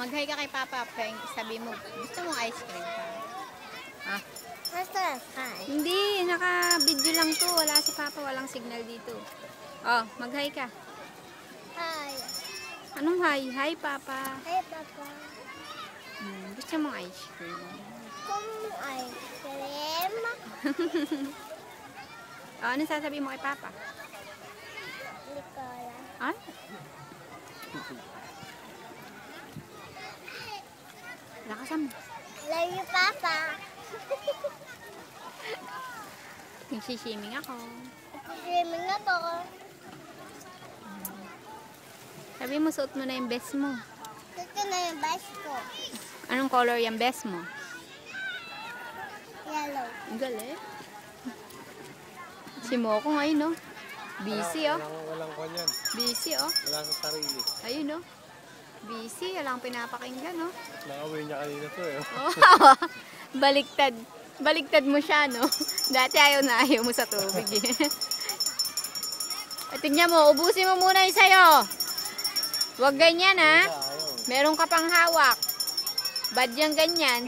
Mag-hi ka kay Papa. Sabi mo, gusto mong ice cream pa? Ah. Hindi, naka-video lang to. Wala si Papa, walang signal dito. Oh, mag-hi ka. Hi. Anong hi? Hi, Papa. Hi, Papa. Gusto mong ice cream? Kung ice cream. Oh, ano sasabihin mo kay Papa? Hindi ko alam. Ay? Lakasan mo. Love you, Papa. Nagsiswimming ako. Swimming ako. Sabi mo, suot mo na yung best mo. Ito na yung best ko. Anong color yung best mo? Yellow. Ang galing. Si Moko ngayon, no? Busy, oh. Walang kanyan. Busy, oh. Wala sa sarili. Ayun, no? Busy. Walang pinapakinggan, no? Nakawin niya kanina to, eh. Oh, baliktad. Baliktad mo siya, no? Dati ayaw na ayaw mo sa tubig, eh. At tingnan mo, ubusin mo muna yung sayo. Huwag ganyan, ha? Meron ka pang hawak. Bad yung ganyan.